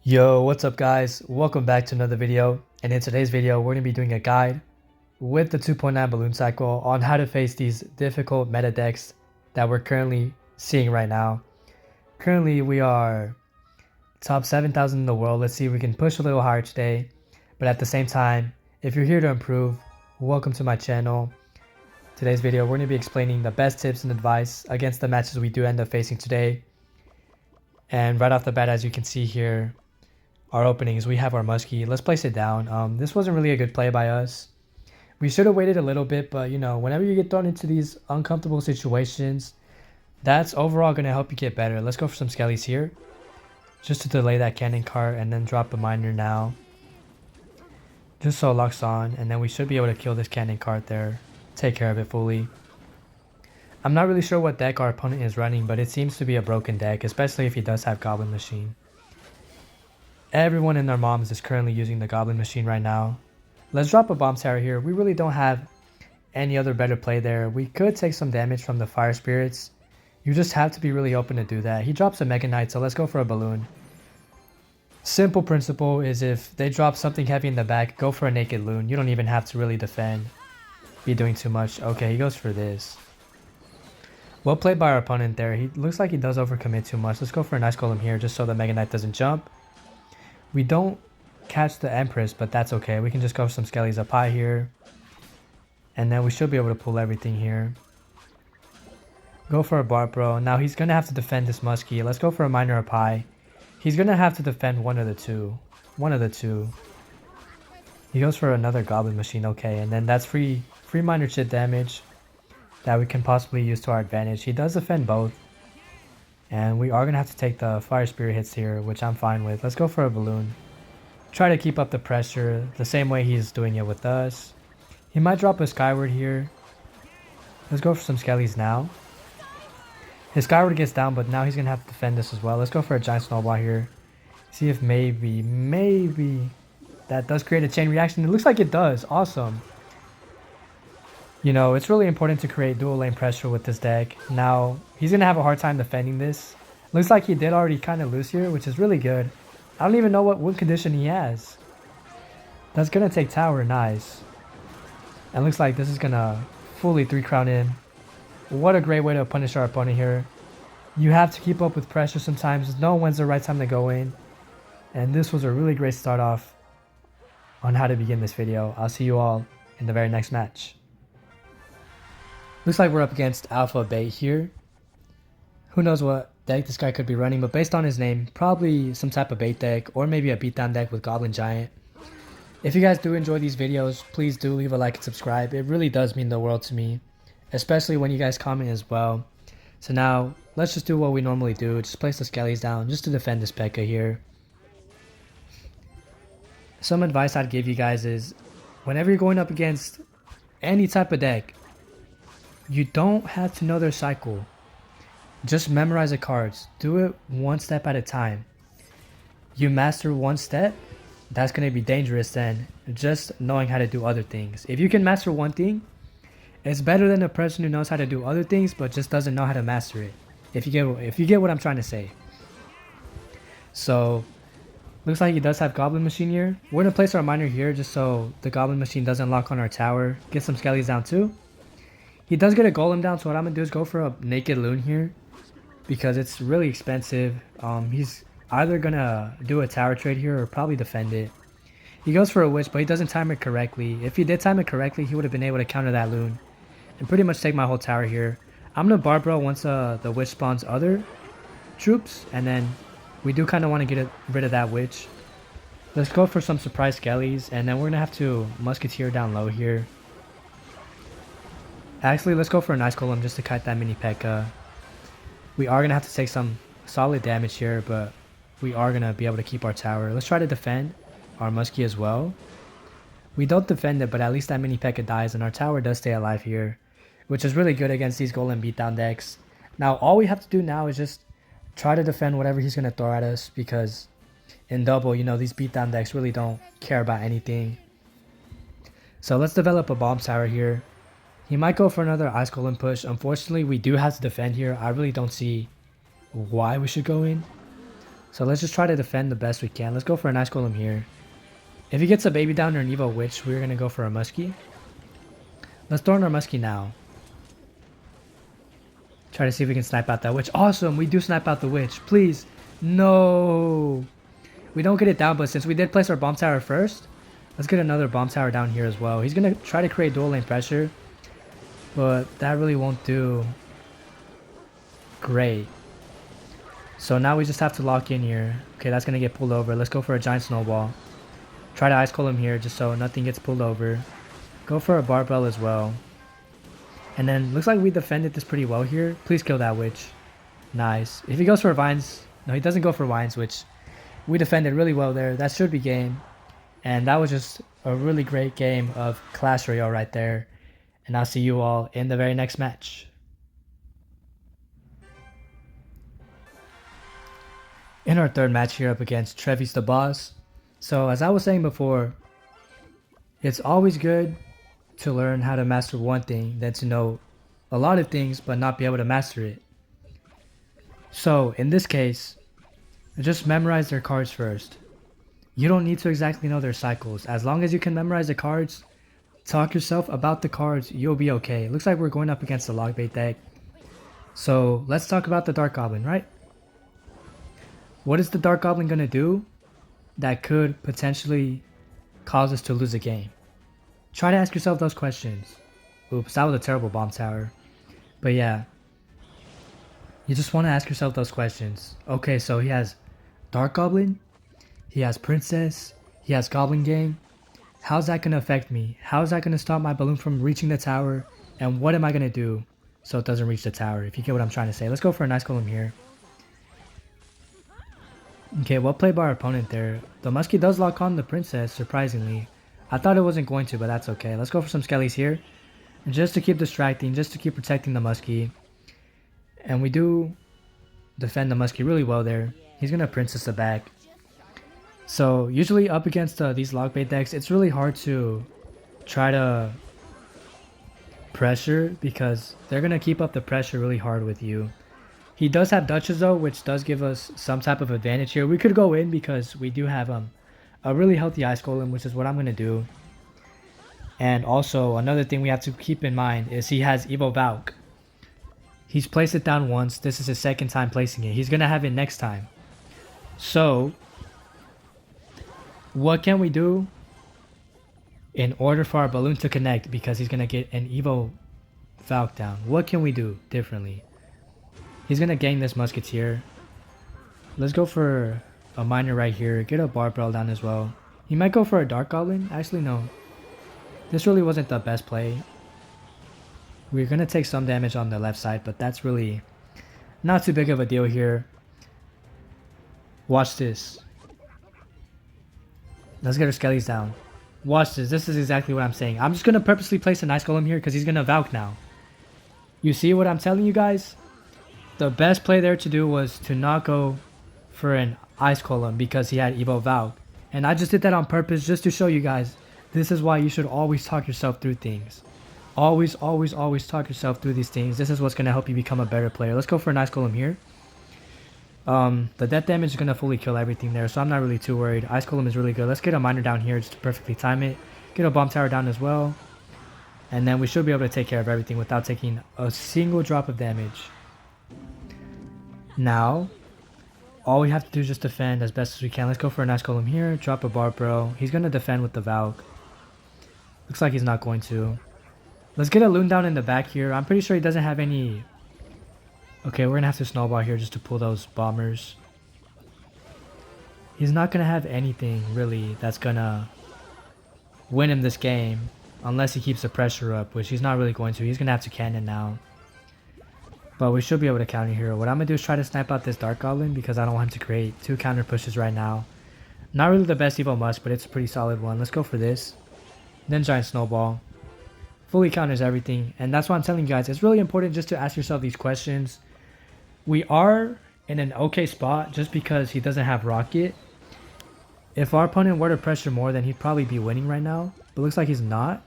Yo, what's up guys? Welcome back to another video, and in today's video we're going to be doing a guide with the 2.9 balloon cycle on how to face these difficult meta decks that we're currently seeing right now. Currently we are top 7,000 in the world. Let's see if we can push a little higher today, but at the same time, if you're here to improve, welcome to my channel. Today's video we're going to be explaining the best tips and advice against the matches we do end up facing today. And right off the bat, as you can see here, our openings, we have our muskie. Let's place it down. This wasn't really a good play by us. We should have waited a little bit, but you know, whenever you get thrown into these uncomfortable situations, that's overall going to help you get better. Let's go for some skellies here, just to delay that cannon cart and then drop a miner now. Just so it locks on, and then we should be able to kill this cannon cart there. Take care of it fully. I'm not really sure what deck our opponent is running, but it seems to be a broken deck, especially if he does have Goblin Machine. Everyone and their moms is currently using the Goblin Machine right now. Let's drop a bomb tower here. We really don't have any other better play there. We could take some damage from the fire spirits. You just have to be really open to do that. He drops a Mega Knight, so let's go for a balloon. Simple principle is if they drop something heavy in the back, go for a naked loon. You don't even have to really defend. Be doing too much. Okay, he goes for this. Well played by our opponent there. He looks like he does overcommit too much. Let's go for a nice golem here just so the Mega Knight doesn't jump. We don't catch the Empress, but that's okay. We can just go for some skellies up high here. And then we should be able to pull everything here. Go for a Barbro. Now he's going to have to defend this muskie. Let's go for a miner up high. He's going to have to defend one of the two. One of the two. He goes for another Goblin Machine. Okay, and then that's free miner chip damage that we can possibly use to our advantage. He does defend both. And we are going to have to take the fire spirit hits here, which I'm fine with. Let's go for a balloon. Try to keep up the pressure the same way he's doing it with us. He might drop a skyward here. Let's go for some skellies now. His skyward gets down, but now he's going to have to defend this as well. Let's go for a giant snowball here. See if maybe that does create a chain reaction. It looks like it does. Awesome. You know, it's really important to create dual lane pressure with this deck. Now, he's going to have a hard time defending this. Looks like he did already kind of lose here, which is really good. I don't even know what win condition he has. That's going to take tower. Nice. And looks like this is going to fully 3-crown him. What a great way to punish our opponent here. You have to keep up with pressure sometimes. Know when's the right time to go in. And this was a really great start off on how to begin this video. I'll see you all in the very next match. Looks like we're up against Alpha Bait here. Who knows what deck this guy could be running, but based on his name, probably some type of bait deck or maybe a beatdown deck with Goblin Giant. If you guys do enjoy these videos, please do leave a like and subscribe. It really does mean the world to me, especially when you guys comment as well. So now, let's just do what we normally do. Just place the skellies down just to defend this P.E.K.K.A here. Some advice I'd give you guys is, whenever you're going up against any type of deck, you don't have to know their cycle. Just memorize the cards. Do it one step at a time. You master one step, that's going to be dangerous than just knowing how to do other things. If you can master one thing, it's better than a person who knows how to do other things but just doesn't know how to master it. If you get what I'm trying to say. So, looks like he does have Goblin Machine here. We're going to place our miner here just so the Goblin Machine doesn't lock on our tower. Get some skellies down too. He does get a golem down, so what I'm going to do is go for a naked loon here because it's really expensive. He's either going to do a tower trade here or probably defend it. He goes for a witch, but he doesn't time it correctly. If he did time it correctly, he would have been able to counter that loon and pretty much take my whole tower here. I'm going to Barbro once the witch spawns other troops, and then we do kind of want to get rid of that witch. Let's go for some surprise skellies, and then we're going to have to musketeer down low here. Actually, let's go for a nice golem just to kite that mini P.E.K.K.A. We are going to have to take some solid damage here, but we are going to be able to keep our tower. Let's try to defend our muskie as well. We don't defend it, but at least that mini P.E.K.K.A dies, and our tower does stay alive here, which is really good against these golem beatdown decks. Now, all we have to do now is just try to defend whatever he's going to throw at us, because in double, you know, these beatdown decks really don't care about anything. So let's develop a bomb tower here. He might go for another Ice Golem push. Unfortunately, we do have to defend here. I really don't see why we should go in. So let's just try to defend the best we can. Let's go for a nice golem here. If he gets a baby down or an evo witch, we're going to go for a muskie. Let's throw in our muskie now. Try to see if we can snipe out that witch. Awesome, we do snipe out the witch. Please. No. We don't get it down, but since we did place our bomb tower first, let's get another bomb tower down here as well. He's going to try to create dual lane pressure, but that really won't do great. So now we just have to lock in here. Okay, that's going to get pulled over. Let's go for a giant snowball. Try to ice cold him here just so nothing gets pulled over. Go for a barbell as well. And then looks like we defended this pretty well here. Please kill that witch. Nice. If he goes for vines, no, he doesn't go for vines, which we defended really well there. That should be game. And that was just a really great game of Clash Royale right there. And I'll see you all in the very next match. In our third match here up against Trevis the Boss. So as I was saying before, it's always good to learn how to master one thing than to know a lot of things but not be able to master it. So in this case, just memorize their cards first. You don't need to exactly know their cycles. As long as you can memorize the cards, talk yourself about the cards, you'll be okay. Looks like we're going up against the Logbait deck. So let's talk about the Dark Goblin, right? What is the Dark Goblin going to do that could potentially cause us to lose a game? Try to ask yourself those questions. Oops, that was a terrible bomb tower. But yeah, you just want to ask yourself those questions. Okay, so he has Dark Goblin, he has Princess, he has Goblin Gang. How's that going to affect me? How is that going to stop my balloon from reaching the tower? And what am I going to do so it doesn't reach the tower? If you get what I'm trying to say. Let's go for a nice golem here. Okay, well played by our opponent there. The muskie does lock on the Princess, surprisingly. I thought it wasn't going to, but that's okay. Let's go for some skellies here. And just to keep distracting, just to keep protecting the muskie. And we do defend the muskie really well there. He's going to Princess the back. So usually up against these Logbait decks, it's really hard to try to pressure because they're going to keep up the pressure really hard with you. He does have Duchess though, which does give us some type of advantage here. We could go in because we do have a really healthy Ice Golem, which is what I'm going to do. And also another thing we have to keep in mind is he has Evo Valk. He's placed it down once. This is his second time placing it. He's going to have it next time. So what can we do in order for our balloon to connect because he's going to get an Evo Valk down? What can we do differently? He's going to gang this Musketeer. Let's go for a Miner right here. Get a Barbell down as well. He might go for a Dark Goblin. Actually, no. This really wasn't the best play. We're going to take some damage on the left side, but that's really not too big of a deal here. Watch this. Let's get our Skellies down. Watch this. This is exactly what I'm saying. I'm just going to purposely place an Ice Golem here because he's going to Valk now. You see what I'm telling you guys? The best play there to do was to not go for an Ice Golem because he had Evo Valk. And I just did that on purpose just to show you guys. This is why you should always talk yourself through things. Always, always, always talk yourself through these things. This is what's going to help you become a better player. Let's go for an Ice Golem here. The death damage is going to fully kill everything there, so I'm not really too worried. Ice Golem is really good. Let's get a Miner down here just to perfectly time it. Get a Bomb Tower down as well. And then we should be able to take care of everything without taking a single drop of damage. Now, all we have to do is just defend as best as we can. Let's go for a nice golem here. Drop a Barbell. He's going to defend with the Valk. Looks like he's not going to. Let's get a Loon down in the back here. I'm pretty sure he doesn't have any... Okay, we're going to have to snowball here just to pull those bombers. He's not going to have anything, really, that's going to win him this game. Unless he keeps the pressure up, which he's not really going to. He's going to have to cannon now. But we should be able to counter here. What I'm going to do is try to snipe out this Dark Goblin because I don't want him to create 2 counter pushes right now. Not really the best Evo Musk, but it's a pretty solid one. Let's go for this. Then Giant Snowball. Fully counters everything. And that's why I'm telling you guys, it's really important just to ask yourself these questions. We are in an okay spot just because he doesn't have Rocket. If our opponent were to pressure more, then he'd probably be winning right now. But looks like he's not.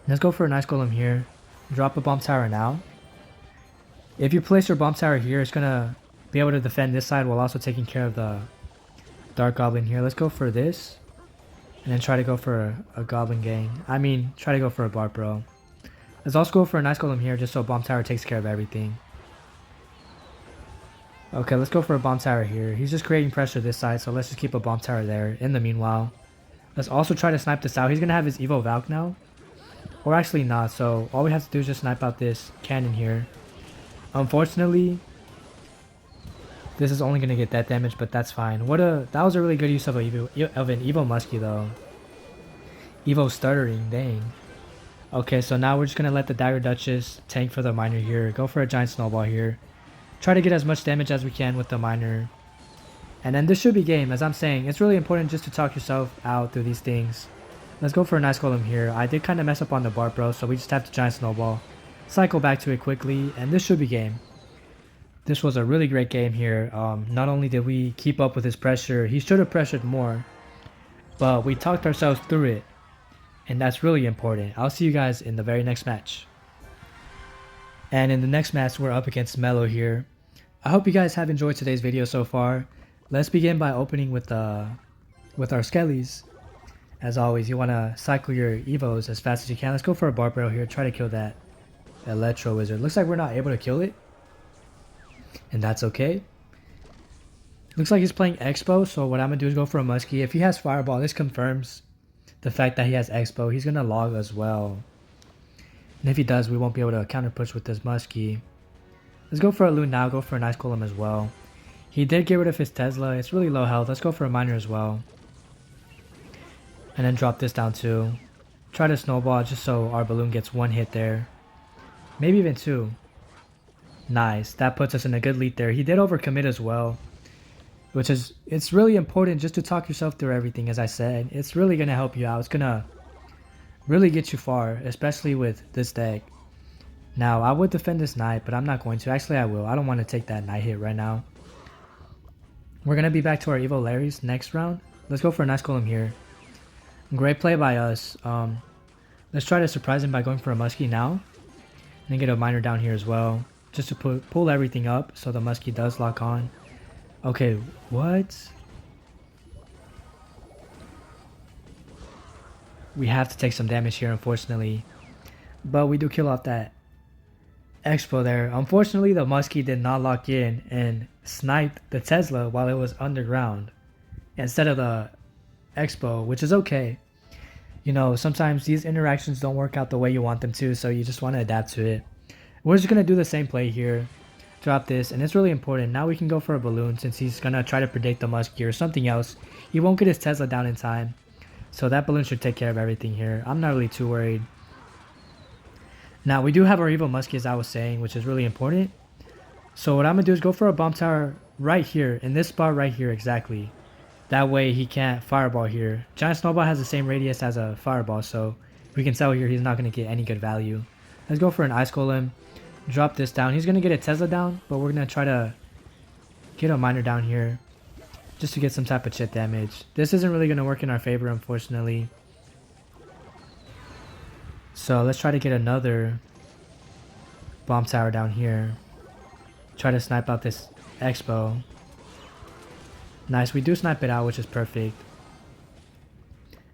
Let's go for a nice Golem here. Drop a Bomb Tower now. If you place your Bomb Tower here, it's going to be able to defend this side while also taking care of the Dark Goblin here. Let's go for this. And then try to go for a Goblin gang. Try to go for a Bart Bro. Let's also go for a nice Golem here just so Bomb Tower takes care of everything. Okay, let's go for a Bomb Tower here. He's just creating pressure this side, so let's just keep a Bomb Tower there. In the meanwhile, let's also try to snipe this out. He's going to have his Evo Valk now. Or actually not, so all we have to do is just snipe out this cannon here. Unfortunately, this is only going to get that damage, but that's fine. That was a really good use of an Evo Muskie though. Evo stuttering, dang. Okay, so now we're just going to let the Dagger Duchess tank for the miner here. Go for a giant snowball here. Try to get as much damage as we can with the miner. And then this should be game, as I'm saying. It's really important just to talk yourself out through these things. Let's go for a nice Golem here. I did kind of mess up on the Bart Bro, so we just have to giant snowball. Cycle back to it quickly, and this should be game. This was a really great game here. Not only did we keep up with his pressure, he should have pressured more. But we talked ourselves through it. And that's really important. I'll see you guys in the very next match. And in the next match, we're up against Mellow here. I hope you guys have enjoyed today's video so far. Let's begin by opening with our Skellies. As always, you want to cycle your Evos as fast as you can. Let's go for a Bart Bro here. Try to kill that Electro Wizard. Looks like we're not able to kill it. And that's okay. Looks like he's playing Expo. So what I'm going to do is go for a Muskie. If he has Fireball, this confirms the fact that he has Expo. He's going to log as well. And if he does, we won't be able to counter push with this Muskie. Let's go for a Loon now. Go for a nice Golem as well. He did get rid of his Tesla. It's really low health. Let's go for a Miner as well. And then drop this down too. Try to snowball just so our balloon gets one hit there. Maybe even two. Nice. That puts us in a good lead there. He did overcommit as well. It's really important just to talk yourself through everything, as I said. It's really going to help you out. It's going to really get you far, especially with this deck. Now, I would defend this Knight, but I'm not going to. Actually, I will. I don't want to take that Knight hit right now. We're going to be back to our Evo Larrys next round. Let's go for a nice Golem here. Great play by us. Let's try to surprise him by going for a Muskie now. And then get a Miner down here as well. Just to pull everything up so the Muskie does lock on. Okay, what? We have to take some damage here, unfortunately. But we do kill off that Expo there. Unfortunately, the Muskie did not lock in and sniped the Tesla while it was underground instead of the Expo, which is okay. You know, sometimes these interactions don't work out the way you want them to, so you just want to adapt to it. We're just going to do the same play here. Drop this, and it's really important. Now we can go for a Balloon since he's going to try to predict the Muskie or something else. He won't get his Tesla down in time. So that Balloon should take care of everything here. I'm not really too worried. Now we do have our Evo Muskie, as I was saying, which is really important. So what I'm going to do is go for a Bomb Tower right here, in this spot right here exactly. That way he can't Fireball here. Giant Snowball has the same radius as a Fireball, so we can tell here he's not going to get any good value. Let's go for an Ice Golem. Drop this down. He's going to get a Tesla down, but we're going to try to get a Miner down here just to get some type of chip damage. This isn't really going to work in our favor, unfortunately. So let's try to get another Bomb Tower down here. Try to snipe out this Expo. Nice, we do snipe it out, which is perfect.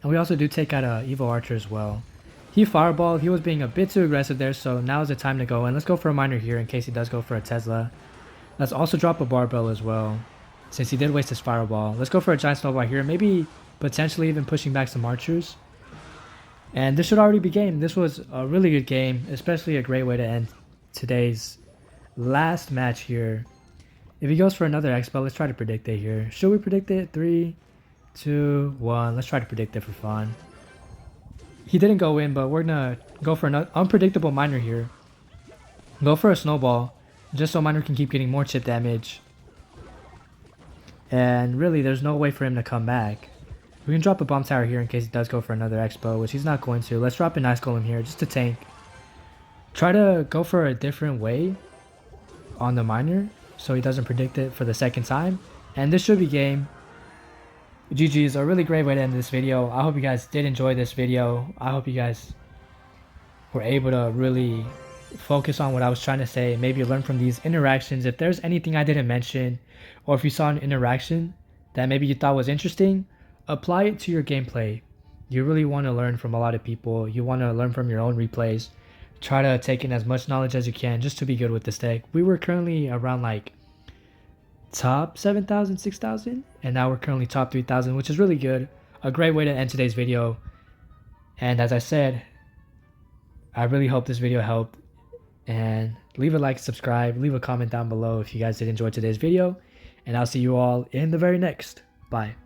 And we also do take out a Evo Archer as well. He Fireballed, he was being a bit too aggressive there, so now is the time to go in. Let's go for a Miner here in case he does go for a Tesla. Let's also drop a Barbell as well, since he did waste his Fireball. Let's go for a Giant Snowball here, maybe potentially even pushing back some Archers. And this should already be game. This was a really good game, especially a great way to end today's last match here. If he goes for another Expo, let's try to predict it here. Should we predict it? 3, 2, 1. Let's try to predict it for fun. He didn't go in, but we're going to go for an unpredictable Miner here. Go for a Snowball, just so Miner can keep getting more chip damage. And really, there's no way for him to come back. We can drop a Bomb Tower here in case he does go for another Expo, which he's not going to. Let's drop a nice Golem here just to tank. Try to go for a different way on the Miner so he doesn't predict it for the second time. And this should be game. GG's, a really great way to end this video. I hope you guys did enjoy this video. I hope you guys were able to really focus on what I was trying to say, maybe learn from these interactions. If there's anything I didn't mention, or if you saw an interaction that maybe you thought was interesting, apply it to your gameplay. You really want to learn from a lot of people. You want to learn from your own replays. Try to take in as much knowledge as you can just to be good with this deck. We were currently around like top 7,000, 6,000, and now we're currently top 3,000, which is really good. A great way to end today's video. And as I said, I really hope this video helped. And leave a like, subscribe, leave a comment down below if you guys did enjoy today's video. And I'll see you all in the very next. Bye.